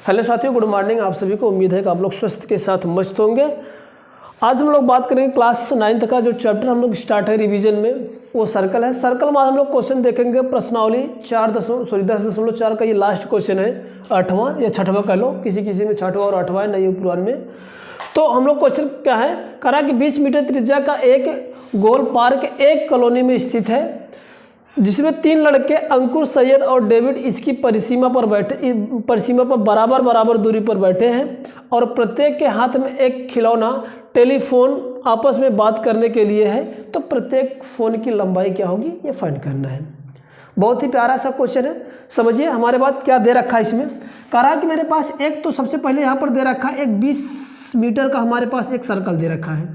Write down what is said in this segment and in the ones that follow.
Hello साथियों, good morning. आप सभी को उम्मीद है कि आप लोग स्वस्थ के साथ मस्त होंगे। आज हम लोग बात करेंगे क्लास 9th का जो चैप्टर हम लोग स्टार्ट है रिवीजन में, वो सर्कल है। सर्कल में हम लोग क्वेश्चन देखेंगे प्रश्नावली 10.4 का ये लास्ट क्वेश्चन है, 8वां या 6वां कह लो, किसी किसी में 6वां और 8वां है, नहीं पूर्वान में। तो हम लोग क्वेश्चन क्या है, करा कि 20 मीटर त्रिज्या का एक गोल पार्क एक कॉलोनी में स्थित है, जिसमें 3 लड़के अंकुर, सैयद और डेविड इसकी परिसीमा पर बराबर दूरी पर बैठे हैं और प्रत्येक के हाथ में एक खिलौना टेलीफोन आपस में बात करने के लिए है। तो प्रत्येक फ़ोन की लंबाई क्या होगी, ये फाइंड करना है। बहुत ही प्यारा सा क्वेश्चन है। समझिए हमारे पास क्या दे रखा है इसमें। कह रहा है कि मेरे पास एक, तो सबसे पहले यहाँ पर दे रखा है एक 20 मीटर का हमारे पास एक सर्कल दे रखा है।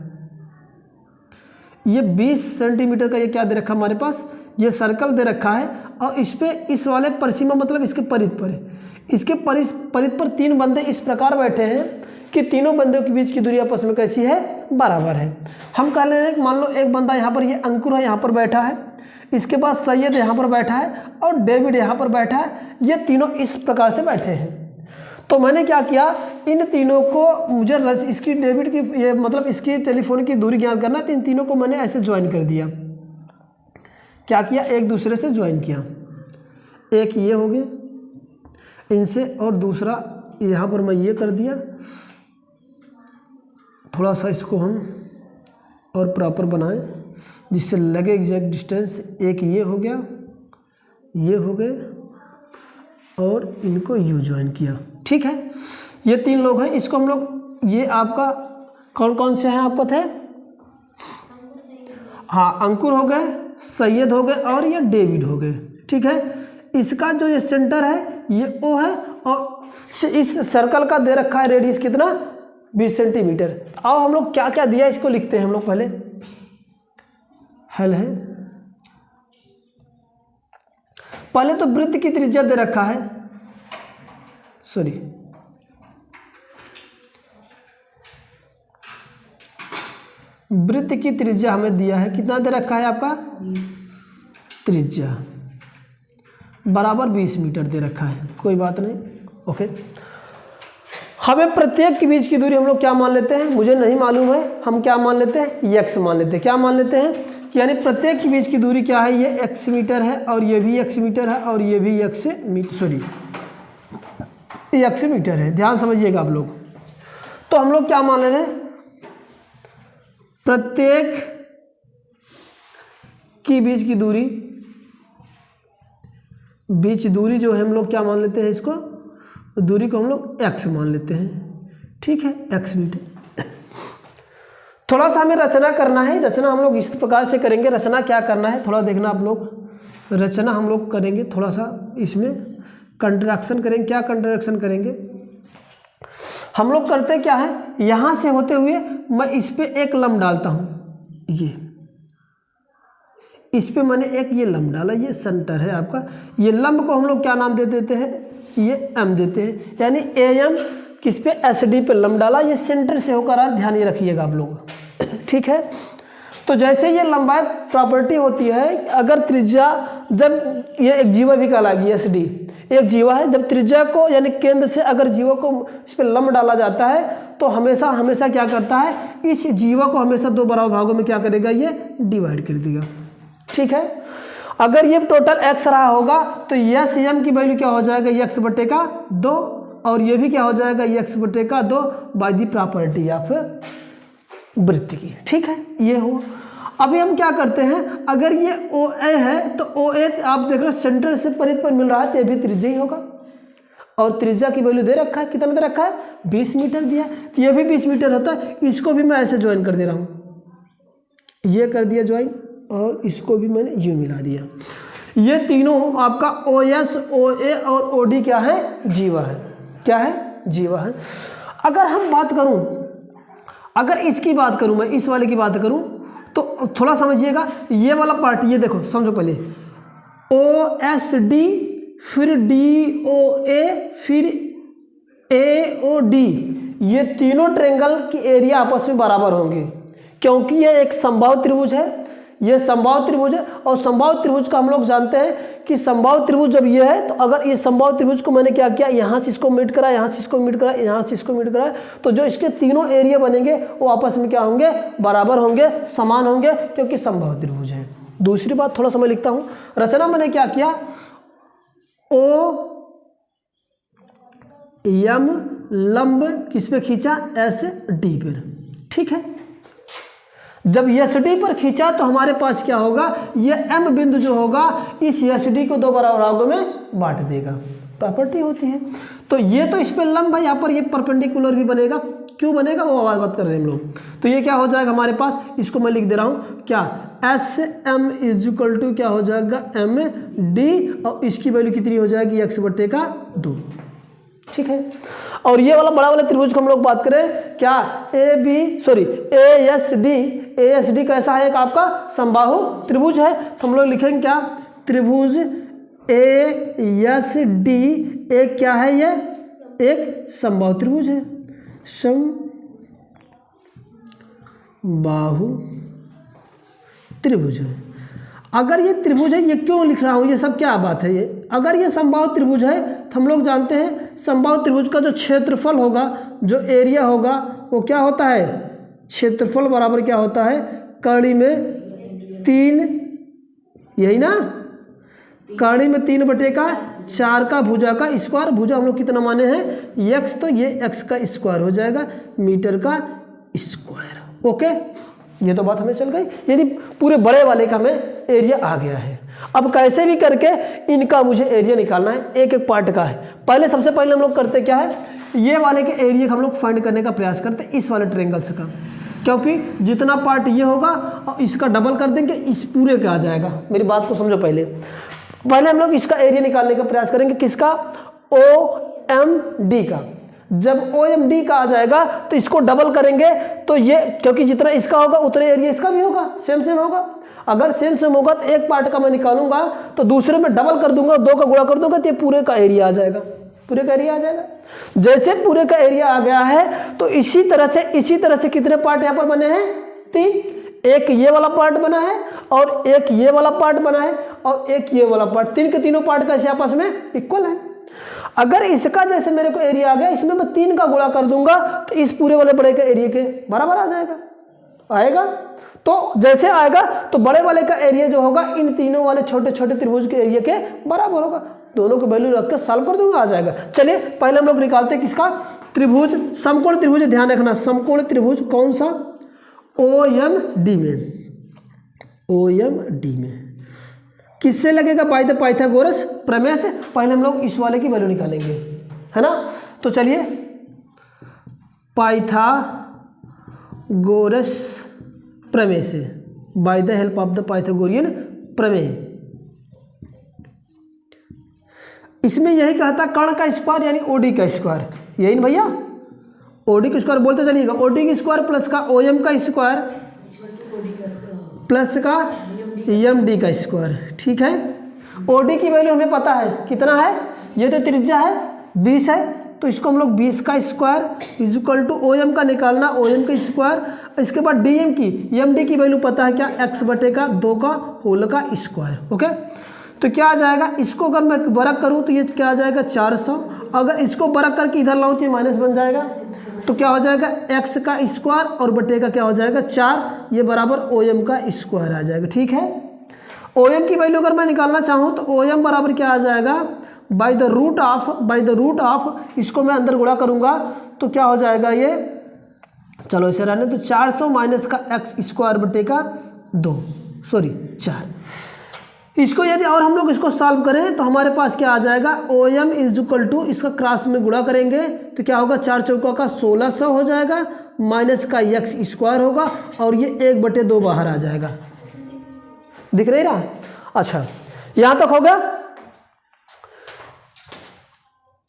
ये 20 सेंटीमीटर का ये क्या दे रखा है हमारे पास, ये सर्कल दे रखा है और इस पे इस वाले परिसीमा मतलब इसके परिध पर है। इसके परिध पर 3 बंदे इस प्रकार बैठे हैं कि तीनों बंदों के बीच की दूरी आपस में कैसी है, बराबर है। हम कह ले रहे हैं, मान लो एक बंदा यहाँ पर, ये अंकुर है यहाँ पर बैठा है, इसके बाद सैयद यहाँ पर बैठा है और डेविड यहाँ पर बैठा है। ये तीनों इस प्रकार से बैठे हैं। तो मैंने क्या किया, इन तीनों को मुझे इसकी डेविड की ये मतलब इसकी टेलीफोन की दूरी ज्ञात करना है, तो इन तीनों को मैंने ऐसे ज्वाइन कर दिया। क्या किया, एक दूसरे से ज्वाइन किया। एक ये हो गए इनसे और दूसरा यहाँ पर मैं ये कर दिया। थोड़ा सा इसको हम और प्रॉपर बनाएं जिससे लगे एग्जैक्ट डिस्टेंस। एक ये हो गया, ये हो गए और इनको यू ज्वाइन किया। ठीक है, ये 3 लोग हैं। इसको हम लोग, ये आपका कौन कौन से हैं आपको थे, हाँ अंकुर हो गए, सैयद हो गए और ये डेविड हो गए। ठीक है, इसका जो ये सेंटर है ये ओ है और इस सर्कल का दे रखा है रेडियस कितना, 20 सेंटीमीटर। आओ हम लोग क्या क्या दिया इसको लिखते हैं हम लोग पहले। हल है, पहले तो वृत्त की त्रिज्या दे रखा है, सॉरी वृत्त की त्रिज्या हमें दिया है, कितना दे रखा है आपका, त्रिज्या बराबर 20 मीटर दे रखा है। कोई बात नहीं, ओके। हमें प्रत्येक के बीच की दूरी हम लोग क्या मान लेते हैं, मुझे नहीं मालूम है, हम क्या मान लेते हैं, x मान लेते हैं। क्या मान लेते हैं, यानी प्रत्येक के बीच की दूरी क्या है, ये x मीटर है और ये भी x मीटर है और ये भी x मीटर है। ध्यान समझिएगा आप लोग। तो हम लोग क्या मान ले रहे हैं, प्रत्येक की बीच की दूरी, दूरी जो है हम लोग क्या मान लेते हैं, इसको दूरी को हम लोग x मान लेते हैं। ठीक है, x मीटर। थोड़ा सा हमें रचना करना है। रचना हम लोग इस प्रकार से करेंगे। रचना क्या करना है थोड़ा देखना आप लोग। रचना हम लोग करेंगे थोड़ा सा, इसमें कंट्रैक्शन करेंगे। क्या कंट्रैक्शन करेंगे हम लोग, करते क्या है, यहाँ से होते हुए मैं इस पे एक लंब डालता हूँ। ये इस पे मैंने एक ये लंब डाला, ये सेंटर है आपका। ये लंब को हम लोग क्या नाम दे देते हैं, ये m देते हैं। यानी am किस पे, SD पे लंब डाला, ये सेंटर से होकर आ, ध्यान ये रखिएगा आप लोग। ठीक है, तो जैसे ये लंबाई प्रॉपर्टी होती है, अगर त्रिज्या, जब ये एक जीवा भी कहलाएगी, SD एक जीवा है, जब त्रिज्या को यानी केंद्र से अगर जीवा को इस पर लंब डाला जाता है तो हमेशा क्या करता है, इस जीवा को हमेशा 2 बराबर भागों में क्या करेगा, ये डिवाइड कर देगा। ठीक है, अगर ये टोटल x रहा होगा तो यस m की वैल्यू क्या हो जाएगा, x बटे का 2 और ये भी क्या हो जाएगा, x बटे का 2 बाय दी प्रॉपर्टी ऑफ वृत्त की। ठीक है, ये हो। अभी हम क्या करते हैं, अगर ये OA है तो OA आप देख रहे हो सेंटर से परिध पर मिल रहा है, तो ये भी त्रिज्या ही होगा और त्रिज्या की वैल्यू दे रखा है, कितना दे रखा है, 20 मीटर दिया, तो ये भी 20 मीटर होता है। इसको भी मैं ऐसे ज्वाइन कर दे रहा हूँ, ये कर दिया ज्वाइन और इसको भी मैंने यू मिला दिया। ये तीनों आपका OS, OA और OD क्या है, जीवा है। क्या है, जीवा है। अगर हम बात करूं, अगर इसकी बात करूं, मैं इस वाले की बात करूं, तो थोड़ा समझिएगा। ये वाला पार्ट, ये देखो समझो पहले, OSD फिर DOA फिर AOD, ये तीनों ट्रायंगल की एरिया आपस में बराबर होंगे, क्योंकि ये एक समबाहु त्रिभुज है। ये समबाहु त्रिभुज है, और समबाहु त्रिभुज का हम लोग जानते हैं कि समबाहु त्रिभुज जब ये है, तो अगर ये समबाहु त्रिभुज को मैंने क्या किया, यहाँ से इसको मीट करा, यहाँ से इसको मीट करा, यहाँ से इसको मीट करा, तो जो इसके तीनों एरिया बनेंगे वो आपस में क्या होंगे, बराबर होंगे, समान होंगे, क्योंकि समबाहु त्रिभुज है। दूसरी बात थोड़ा सा मैं लिखता हूँ, रचना मैंने क्या किया, ओ एम लंब किस पे खींचा, एस डी पर, ठीक है। जब एस डी पर खींचा तो हमारे पास क्या होगा, ये एम बिंदु जो होगा इस एस डी को दो बराबर भागों में बांट देगा, प्रॉपर्टी होती है। तो ये तो इस पे लंब है, यहाँ पर ये परपेंडिकुलर भी बनेगा, क्यों बनेगा वो बात कर रहे हैं हम लोग। तो ये क्या हो जाएगा हमारे पास, इसको मैं लिख दे रहा हूँ क्या, S M is equal to क्या हो जाएगा, एम डी, और इसकी वैल्यू कितनी हो जाएगी, एक्स बटे का 2, ठीक है। और ये वाला बड़ा वाला त्रिभुज को हम लोग बात करें क्या, ए एस डी कैसा है, एक आपका समबाहु त्रिभुज है, तो हम लोग लिखेंगे क्या, त्रिभुज ए एस डी एक क्या है, ये एक समबाहु त्रिभुज है, समबाहु त्रिभुज है। अगर ये त्रिभुज है, ये क्यों लिख रहा हूँ, ये सब क्या बात है, ये अगर ये समबाहु त्रिभुज है तो हम लोग जानते हैं समबाहु त्रिभुज का जो क्षेत्रफल होगा, जो एरिया होगा, वो क्या होता है, क्षेत्रफल बराबर क्या होता है, कड़ी में 3, यही ना, कड़ी में 3 बटे का 4 का भुजा का स्क्वायर, भुजा हम लोग कितना माने हैं, एक्स, तो ये एक्स का स्क्वायर हो जाएगा, मीटर का स्क्वायर, ओके। ये तो बात हमें चल गई, यदि पूरे बड़े वाले का हमें एरिया आ गया है। अब कैसे भी करके इनका मुझे एरिया निकालना है, एक एक पार्ट का है। पहले सबसे पहले हम लोग करते क्या है, ये वाले के एरिया का हम लोग फाइंड करने का प्रयास करते इस वाले ट्रायंगल्स का, क्योंकि जितना पार्ट ये होगा और इसका डबल कर देंगे, इस पूरे का आ जाएगा। मेरी बात को समझो, पहले हम लोग इसका एरिया निकालने का प्रयास करेंगे, किसका, ओ एम डी का। जब ओ एम डी का आ जाएगा तो इसको डबल करेंगे, तो ये क्योंकि जितना इसका होगा उतने एरिया इसका भी होगा, सेम होगा। अगर सेम होगा तो एक पार्ट का मैं निकालूंगा तो दूसरे में डबल कर दूंगा, 2 का गुणा कर दूंगा, तो ये पूरे का एरिया आ जाएगा, पूरे का एरिया आ जाएगा। जैसे पूरे का एरिया आ गया है तो इसी तरह से कितने पार्ट यहाँ पर बने हैं, 3, एक ये वाला पार्ट बना है और एक ये वाला पार्ट बना है और एक ये वाला पार्ट, 3 के तीनों पार्ट कैसे आपस में इक्वल है। अगर इसका जैसे मेरे को एरिया आ गया, इसमें मैं 3 का गुणा कर दूंगा तो इस पूरे वाले बड़े के एरिया के बराबर आ जाएगा, आएगा। तो जैसे आएगा तो बड़े वाले का एरिया जो होगा इन तीनों वाले छोटे छोटे त्रिभुज के एरिया के बराबर होगा। दोनों को वैल्यू रख के सॉल्व कर दूंगा, आ जाएगा। चलिए पहले हम लोग निकालते हैं किसका, त्रिभुज, समकोण त्रिभुज, ध्यान रखना समकोण त्रिभुज कौन सा, ओ एम डी में, ओ एम डी में किससे लगेगा, बाय द पाइथागोरस प्रमेय से। पहले हम लोग इस वाले की वैल्यू निकालेंगे, है ना। तो चलिए पाइथागोरस प्रमेय से, by the help of the Pythagorean प्रमेय। इसमें यही कहता कर्ण का स्क्वायर यानी ओडी का स्क्वायर, यही ना भैया, ओडी का स्क्वायर बोलते चलिएगा, ओडी का स्क्वायर प्लस का ओएम का स्क्वायर प्लस का एम डी का स्क्वायर, ठीक है। ओडी की वैल्यू हमें पता है कितना है, ये तो त्रिज्या है 20 है, तो इसको हम लोग 20 का square is equal to OM का निकालना, ओएम का स्क्वायर। इसके बाद डीएम की, एमडी की वैल्यू पता है क्या, एक्स बटे का 2 का होल का स्क्वायर, ओके। तो क्या आ जाएगा, इसको अगर मैं बरक करूँ तो ये क्या आ जाएगा 400, अगर इसको बरक करके इधर लाऊँ तो ये माइनस बन जाएगा, तो क्या हो जाएगा एक्स का स्क्वायर और बटे का क्या हो जाएगा 4, ये बराबर ओएम का स्क्वायर आ जाएगा, ठीक है। ओएम की वैल्यू अगर मैं निकालना चाहूँ तो ओएम बराबर क्या आ जाएगा, बाय द रूट ऑफ, इसको मैं अंदर गुणा करूँगा तो क्या हो जाएगा ये, चलो इसे रहने तो 400 माइनस का एक्स स्क्वायर बटे का 4। इसको यदि और हम लोग इसको सॉल्व करें तो हमारे पास क्या आ जाएगा, O M is equal to, इसका क्रॉस में गुणा करेंगे तो क्या होगा 4 चौका का 1600 हो जाएगा, माइनस का एक्स स्क्वायर होगा और ये 1/2 बाहर आ जाएगा, दिख रही रहा। अच्छा यहाँ तक हो गया।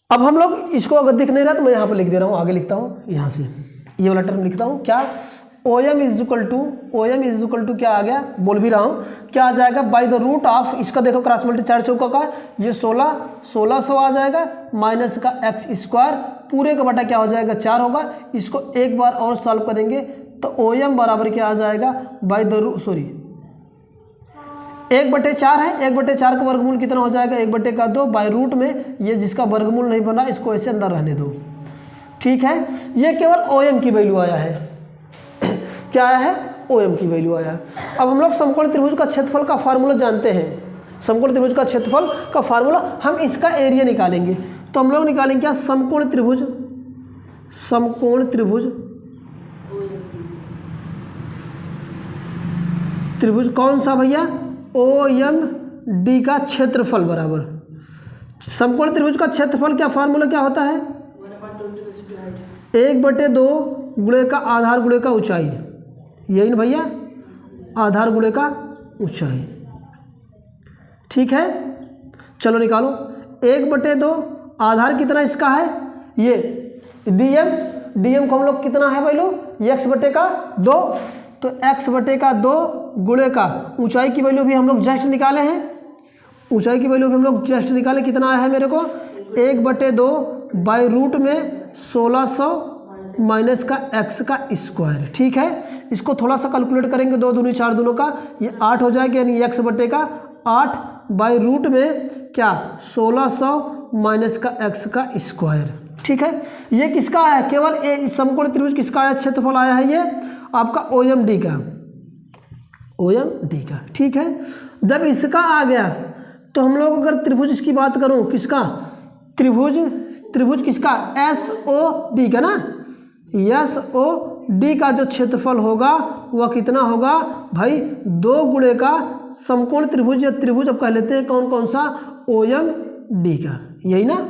अब हम लोग इसको अगर दिख नहीं रहा तो मैं यहाँ पर लिख दे रहा हूँ, आगे लिखता हूँ, यहाँ से ये वाला टर्म लिखता हूँ क्या, O M is equal to क्या आ गया, बोल भी रहा हूँ, क्या आ जाएगा बाय द रूट ऑफ, इसका देखो क्रॉस मल्टी 4 चौका का ये 1600 आ जाएगा, माइनस का एक्स स्क्वायर पूरे का बटा क्या हो जाएगा 4 होगा। इसको एक बार और सॉल्व करेंगे तो ओ एम बराबर क्या आ जाएगा, बाय द रूट 1/4 है, 1/4 का वर्गमूल कितना हो जाएगा 1/2 बाई रूट में, ये जिसका वर्गमूल नहीं बना इसको ऐसे अंदर रहने दो, ठीक है। ये केवल OM की वैल्यू आया है, क्या आया है, OM की वैल्यू आया है। अब हम लोग समकोण त्रिभुज का क्षेत्रफल का फार्मूला जानते हैं, समकोण त्रिभुज का क्षेत्रफल का फार्मूला, हम इसका एरिया निकालेंगे। तो हम लोग निकालेंगे क्या, समकोण त्रिभुज, समकोण त्रिभुज, त्रिभुज कौन सा भैया, OMD का क्षेत्रफल बराबर, समकोण त्रिभुज का क्षेत्रफल क्या फार्मूला क्या होता है, 1/2 गुणे का आधार गुणे का ऊंचाई, यही ना भैया, आधार गुणे का ऊंचाई, ठीक है। चलो निकालो, 1/2 आधार कितना इसका है, ये DM को हम लोग कितना है भाई लोग, x/2, तो x/2 गुणे का ऊंचाई की वैल्यू भी हम लोग जस्ट निकाले हैं, ऊंचाई की वैल्यू भी हम लोग जस्ट निकाले, कितना आया है मेरे को 1/2 बाई रूट में 1600 माइनस का x का स्क्वायर, ठीक है। इसको थोड़ा सा कैलकुलेट करेंगे, 2 दूनी 4 दूनों का, ये 8 हो जाएगा, यानी x/8 बाई रूट में क्या 1600 माइनस का x का स्क्वायर, ठीक है। ये किसका आया, केवल समकोण त्रिभुज किसका आया, क्षेत्रफल आया है ये आपका OMD का, OMD का, ठीक है। जब इसका आ गया तो हम लोग अगर त्रिभुज इसकी बात करूं, किसका, त्रिभुज किसका, SOD का ना, SOD का जो क्षेत्रफल होगा वह कितना होगा भाई, 2 गुणे का समकोण त्रिभुज या त्रिभुज अब कह लेते हैं कौन कौन सा, OMD का, यही ना,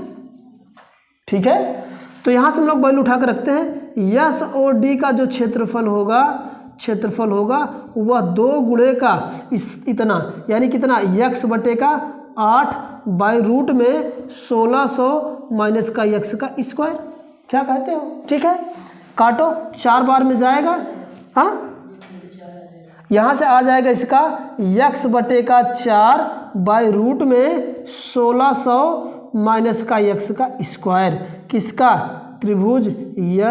ठीक है। तो यहाँ से हम लोग वैल्यू उठा कर रखते हैं, SOD का जो क्षेत्रफल होगा वह 2 गुणे का इतना, यानी कितना x/8 बाई रूट में 1600 माइनस का x का स्क्वायर, क्या कहते हो, ठीक है। काटो, 4 बार में जाएगा, हाँ, यहाँ से आ जाएगा इसका x/4 बाई रूट में 1600 माइनस का x का स्क्वायर, किसका, त्रिभुज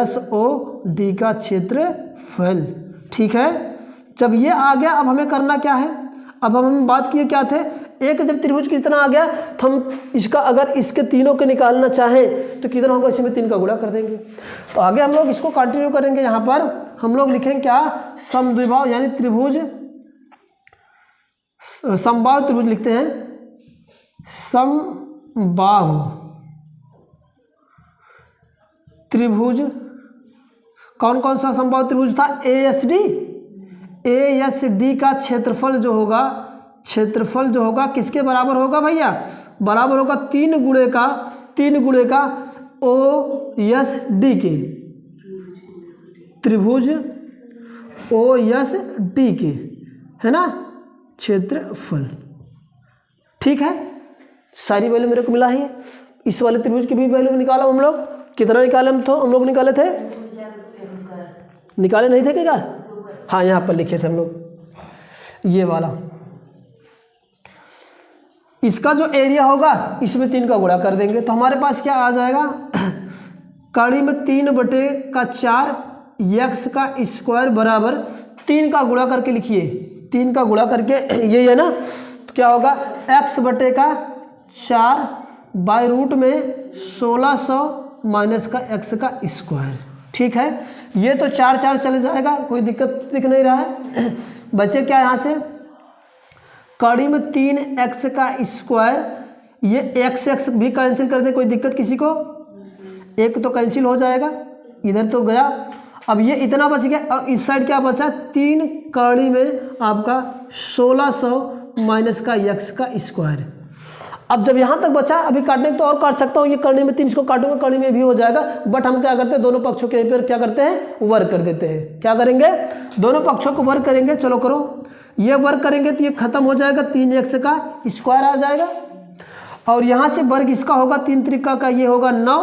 SOD का क्षेत्रफल, ठीक है। जब ये आ गया, अब हमें करना क्या है, अब हम बात किए क्या थे, एक जब त्रिभुज कितना आ गया तो हम इसका अगर इसके तीनों के निकालना चाहें तो कितना होगा, इसमें 3 का गुणा कर देंगे। तो आगे हम लोग इसको कंटिन्यू करेंगे, यहाँ पर हम लोग लिखेंगे क्या, समद्विबाहु यानी त्रिभुज, समबाहु त्रिभुज लिखते हैं, समबाहु त्रिभुज, कौन कौन सा समबाहु त्रिभुज था, ASD का क्षेत्रफल जो होगा किसके बराबर होगा भैया, बराबर होगा 3 गुणे का OSD के, त्रिभुज OSD के, है ना, क्षेत्रफल, ठीक है। सारी वैल्यू मेरे को मिला है, इस वाले त्रिभुज की भी वैल्यू निकाला हम लोग, कितना निकाले हम लोग निकाले थे, निकाले नहीं थे क्या, हाँ यहाँ पर लिखे थे हम लोग, ये वाला, इसका जो एरिया होगा इसमें 3 का गुणा कर देंगे, तो हमारे पास क्या आ जाएगा, कड़ी में 3/4 x का स्क्वायर बराबर 3 का गुणा करके लिखिए, 3 का गुणा करके ये है ना, तो क्या होगा x/4 बाई रूट में 1600 माइनस का x का स्क्वायर, ठीक है। ये तो 4 चले जाएगा, कोई दिक्कत दिख नहीं रहा है, बचे क्या यहाँ से, कड़ी में 3x का स्क्वायर, ये x भी कैंसिल कर दे, कोई दिक्कत किसी को, एक तो कैंसिल हो जाएगा, इधर तो गया, अब ये इतना बच गया, और इस साइड क्या बचा, 3 कड़ी में आपका 1600 माइनस का x का स्क्वायर। अब जब यहाँ तक बचा, अभी काटने तो और काट सकता हूँ, ये करने में 3 इसको काटूंगा, करने में भी हो जाएगा, बट हम क्या करते हैं, दोनों पक्षों के पर क्या करते हैं, वर्ग कर देते हैं, क्या करेंगे, दोनों पक्षों को वर्ग करेंगे। चलो करो, ये वर्ग करेंगे तो ये खत्म हो जाएगा, 3x का स्क्वायर आ जाएगा, और यहाँ से वर्ग इसका होगा 3 त्रिका का, ये होगा 9,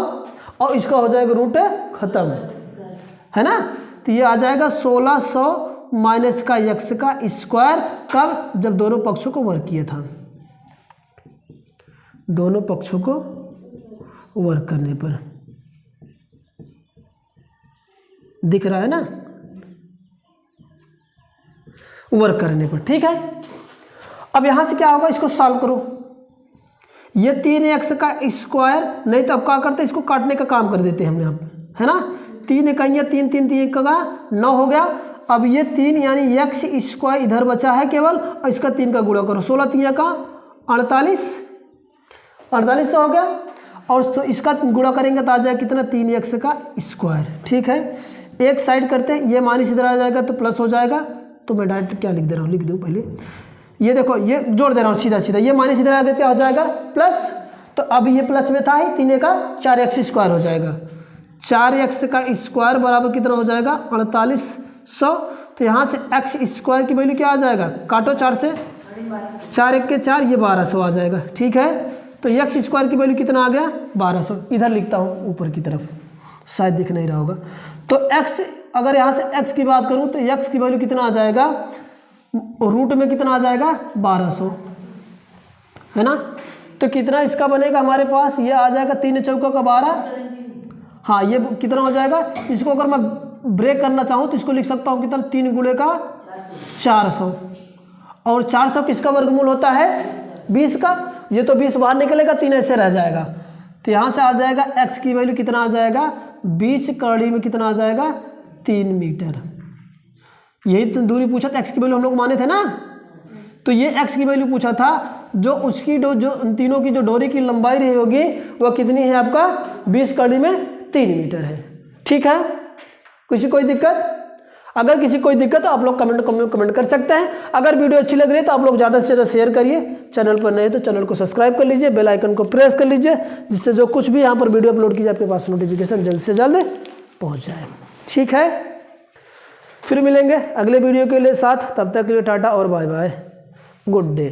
और इसका हो जाएगा रूट खत्म, है ना। तो ये आ जाएगा 1600 माइनस का x का स्क्वायर, कब, जब दोनों पक्षों को वर्ग किया था, दोनों पक्षों को वर्ग करने पर, दिख रहा है ना, वर्क करने पर, ठीक है। अब यहाँ से क्या होगा, इसको सॉल्व करो। ये 3x का स्क्वायर, नहीं तो अब क्या करते हैं, इसको काटने का काम कर देते हैं हमने, अब है ना। 3 इकाइयाँ 3 3 3 का 9 हो गया। अब ये 3 यानी x स्क्वायर इधर बचा है केवल, और इसका 3 का गुणा करो, 16 3 का 48, 48 हो गया। और तो इसका गुणा करेंगे तो आ जाएगा कितना, 3x का स्क्वायर। ठीक है, एक साइड करते हैं, ये माइनस इधर आ जाएगा तो प्लस हो जाएगा। तो मैं डायरेक्ट क्या लिख दे रहा हूँ, लिख दूँ पहले, ये देखो ये जोड़ दे रहा हूँ सीधा सीधा, ये माइनस इधर आ गया क्या हो जाएगा, प्लस। तो अब ये प्लस में था ही, 3 का 4x स्क्वायर हो जाएगा। 4x का स्क्वायर बराबर कितना हो जाएगा, 4800। तो यहाँ से x स्क्वायर की वैल्यू क्या आ जाएगा, काटो 4 से, 4 1 के 4, ये 1200 आ जाएगा। ठीक है, तो x स्क्वायर की वैल्यू कितना आ गया, 1200। इधर लिखता हूँ ऊपर की तरफ, शायद दिख नहीं रहा होगा। तो x, अगर यहाँ से x की बात करूँ तो x की वैल्यू कितना आ जाएगा, रूट में कितना आ जाएगा, 1200, है ना। तो कितना इसका बनेगा हमारे पास, ये आ जाएगा 3 चौका का 12। हाँ, ये कितना हो जाएगा, इसको अगर मैं ब्रेक करना चाहूँ तो इसको लिख सकता हूँ कितना, 3 गुणे का 400। और 400 किसका वर्गमूल होता है, 20 का। ये तो 20 बाहर निकलेगा, 3 ऐसे रह जाएगा। तो यहाँ से आ जाएगा x की वैल्यू कितना आ जाएगा, 20 कड़ी में कितना आ जाएगा, 3 मीटर। यही तो दूरी पूछा था, x की वैल्यू हम लोग माने थे ना। तो ये x की वैल्यू पूछा था, जो उसकी जो तीनों की जो डोरी की लंबाई रही होगी वह कितनी है आपका, 20 कड़ी में 3 मीटर है। ठीक है, किसी कोई दिक्कत, अगर किसी कोई दिक्कत तो आप लोग कमेंट कर सकते हैं। अगर वीडियो अच्छी लग रही है तो आप लोग ज़्यादा से ज़्यादा शेयर करिए। चैनल पर नए तो चैनल को सब्सक्राइब कर लीजिए, बेल आइकन को प्रेस कर लीजिए, जिससे जो कुछ भी यहाँ पर वीडियो अपलोड कीजिए आपके पास नोटिफिकेशन जल्द से जल्द पहुँच जाए। ठीक है, फिर मिलेंगे अगले वीडियो के लिए साथ, तब तक के लिए टाटा और बाय बाय, गुड डे।